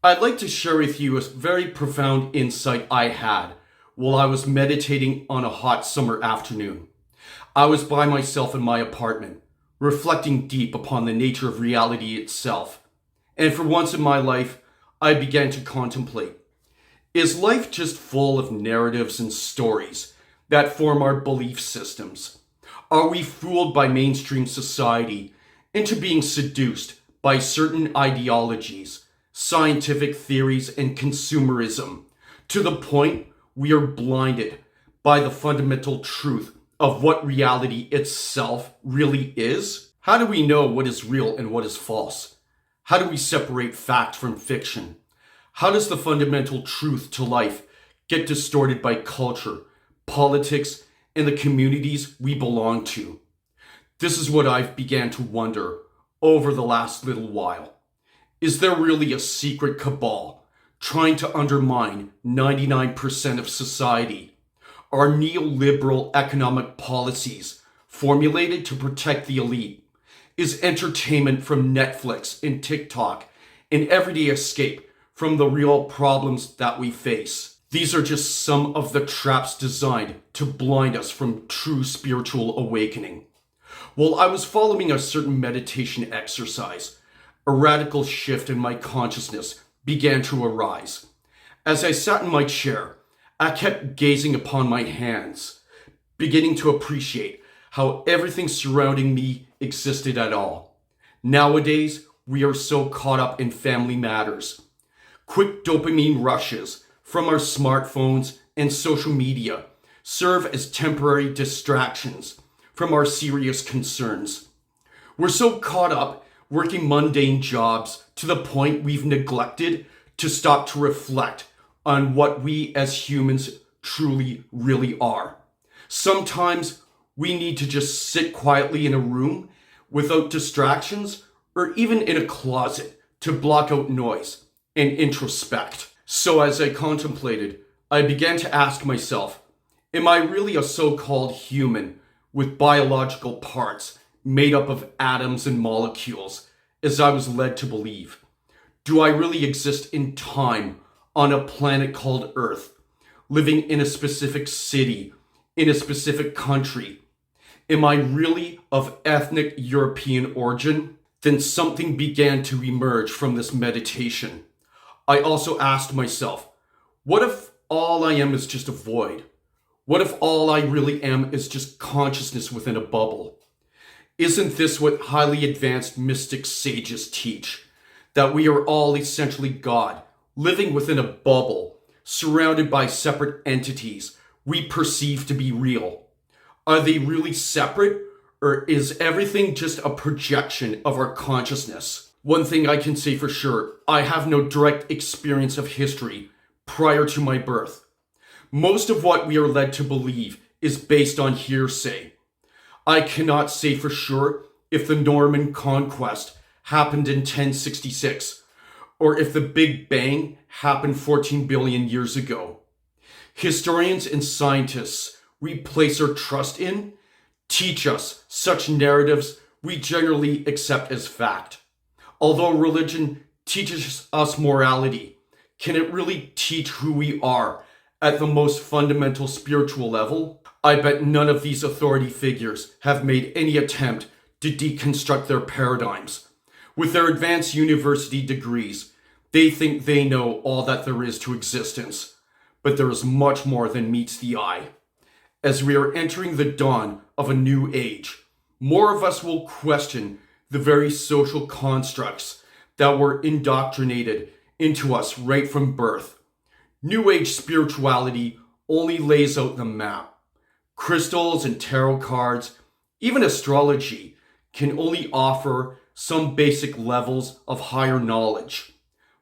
I'd like to share with you a very profound insight I had while I was meditating on a hot summer afternoon. I was by myself in my apartment, reflecting deep upon the nature of reality itself. And for once in my life, I began to contemplate, is life just full of narratives and stories that form our belief systems? Are we fooled by mainstream society into being seduced by certain ideologies, scientific theories, and consumerism to the point we are blinded by the fundamental truth of what reality itself really is? How do we know what is real and what is false? How do we separate fact from fiction? How does the fundamental truth to life get distorted by culture, politics, and the communities we belong to? This is what I've began to wonder over the last little while. Is there really a secret cabal trying to undermine 99% of society? Are neoliberal economic policies formulated to protect the elite? Is entertainment from Netflix and TikTok an everyday escape from the real problems that we face? These are just some of the traps designed to blind us from true spiritual awakening. While I was following a certain meditation exercise, a radical shift in my consciousness began to arise. As I sat in my chair, I kept gazing upon my hands, beginning to appreciate how everything surrounding me existed at all. Nowadays, we are so caught up in family matters. Quick dopamine rushes from our smartphones and social media serve as temporary distractions from our serious concerns. We're so caught up working mundane jobs to the point we've neglected to stop to reflect on what we as humans truly really are. Sometimes we need to just sit quietly in a room without distractions or even in a closet to block out noise and introspect. So as I contemplated, I began to ask myself, am I really a so-called human with biological parts made up of atoms and molecules, as I was led to believe? Do I really exist in time on a planet called Earth, living in a specific city, in a specific country? Am I really of ethnic European origin? Then something began to emerge from this meditation. I also asked myself, what if all I am is just a void? What if all I really am is just consciousness within a bubble? Isn't this what highly advanced mystic sages teach? That we are all essentially God, living within a bubble, surrounded by separate entities we perceive to be real. Are they really separate, or is everything just a projection of our consciousness? One thing I can say for sure, I have no direct experience of history prior to my birth. Most of what we are led to believe is based on hearsay. I cannot say for sure if the Norman conquest happened in 1066 or if the Big Bang happened 14 billion years ago. Historians and scientists we place our trust in teach us such narratives we generally accept as fact. Although religion teaches us morality, can it really teach who we are at the most fundamental spiritual level? I bet none of these authority figures have made any attempt to deconstruct their paradigms. With their advanced university degrees, they think they know all that there is to existence, but there is much more than meets the eye. As we are entering the dawn of a new age, more of us will question the very social constructs that were indoctrinated into us right from birth. New Age spirituality only lays out the map. Crystals and tarot cards, even astrology, can only offer some basic levels of higher knowledge.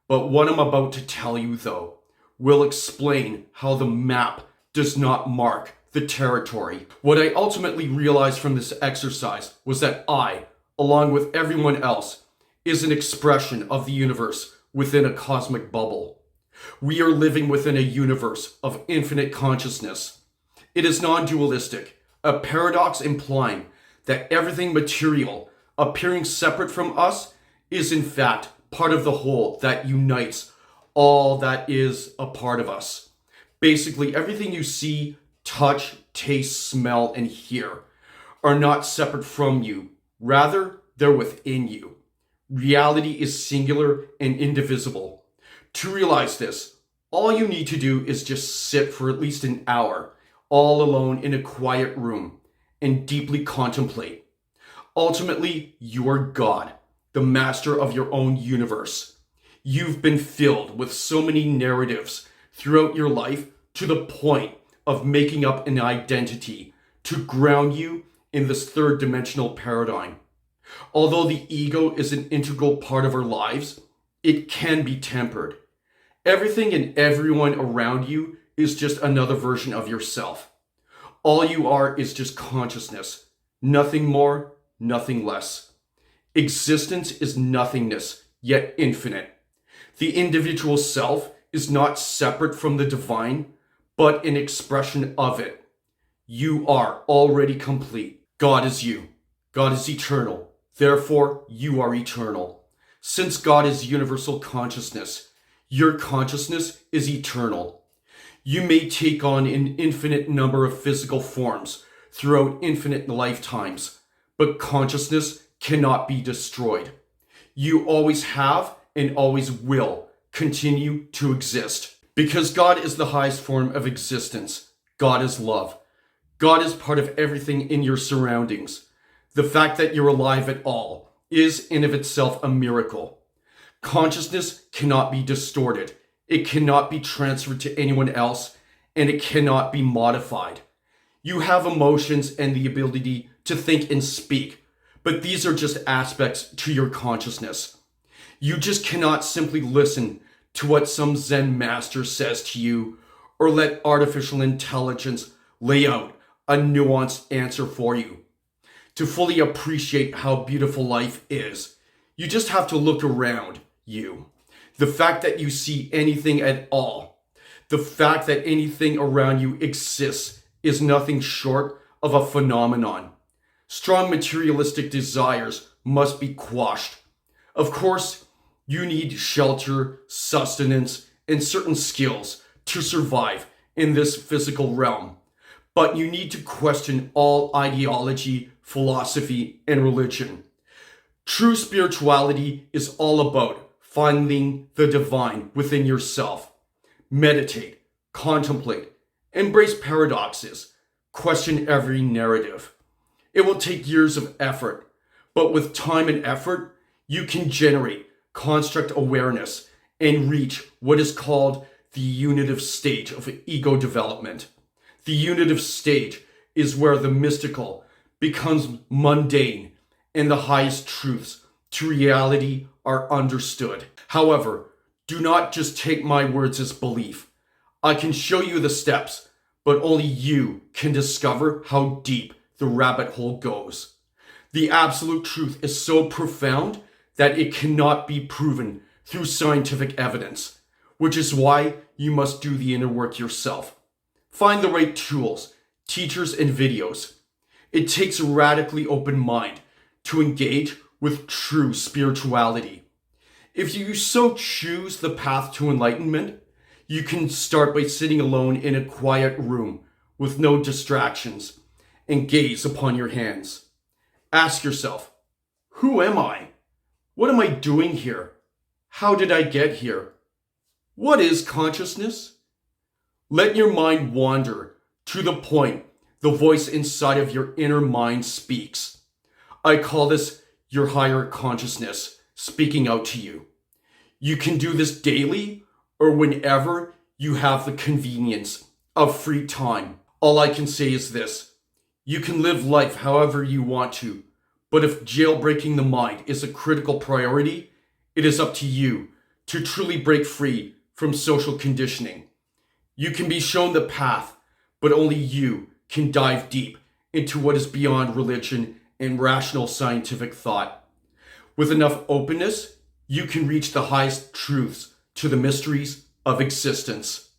But what I'm about to tell you, though, will explain how the map does not mark the territory. What I ultimately realized from this exercise was that I, along with everyone else, is an expression of the universe within a cosmic bubble. We are living within a universe of infinite consciousness. It is non-dualistic, a paradox implying that everything material appearing separate from us is in fact part of the whole that unites all that is a part of us. Basically, everything you see, touch, taste, smell, and hear are not separate from you. Rather, they're within you. Reality is singular and indivisible. To realize this, all you need to do is just sit for at least an hour, all alone in a quiet room, and deeply contemplate. Ultimately, you're God, the master of your own universe. You've been filled with so many narratives throughout your life to the point of making up an identity to ground you in this third dimensional paradigm. Although the ego is an integral part of our lives, it can be tempered. Everything and everyone around you is just another version of yourself. All you are is just consciousness. Nothing more, nothing less. Existence is nothingness, yet infinite. The individual self is not separate from the divine, but an expression of it. You are already complete. God is you. God is eternal. Therefore, you are eternal. Since God is universal consciousness, your consciousness is eternal. You may take on an infinite number of physical forms throughout infinite lifetimes, but consciousness cannot be destroyed. You always have and always will continue to exist. Because God is the highest form of existence. God is love. God is part of everything in your surroundings. The fact that you're alive at all is in of itself a miracle. Consciousness cannot be distorted. It cannot be transferred to anyone else, and it cannot be modified. You have emotions and the ability to think and speak, but these are just aspects to your consciousness. You just cannot simply listen to what some Zen master says to you, or let artificial intelligence lay out a nuanced answer for you. To fully appreciate how beautiful life is, you just have to look around you. The fact that you see anything at all, the fact that anything around you exists, is nothing short of a phenomenon. Strong materialistic desires must be quashed. Of course, you need shelter, sustenance, and certain skills to survive in this physical realm. But you need to question all ideology, philosophy, and religion. True spirituality is all about finding the divine within yourself. Meditate, contemplate, embrace paradoxes, question every narrative. It will take years of effort, but with time and effort, you can generate construct awareness and reach what is called the unitive stage of ego development. The unitive stage is where the mystical becomes mundane and the highest truths to reality are understood. However, do not just take my words as belief. I can show you the steps, but only you can discover how deep the rabbit hole goes. The absolute truth is so profound that it cannot be proven through scientific evidence, which is why you must do the inner work yourself. Find the right tools, teachers, and videos. It takes a radically open mind to engage with true spirituality. If you so choose the path to enlightenment, you can start by sitting alone in a quiet room with no distractions and gaze upon your hands. Ask yourself, who am I? What am I doing here? How did I get here? What is consciousness? Let your mind wander to the point the voice inside of your inner mind speaks. I call this your higher consciousness speaking out to you. You can do this daily or whenever you have the convenience of free time. All I can say is this: you can live life however you want to, but if jailbreaking the mind is a critical priority, it is up to you to truly break free from social conditioning. You can be shown the path, but only you can dive deep into what is beyond religion and rational scientific thought. With enough openness, you can reach the highest truths to the mysteries of existence.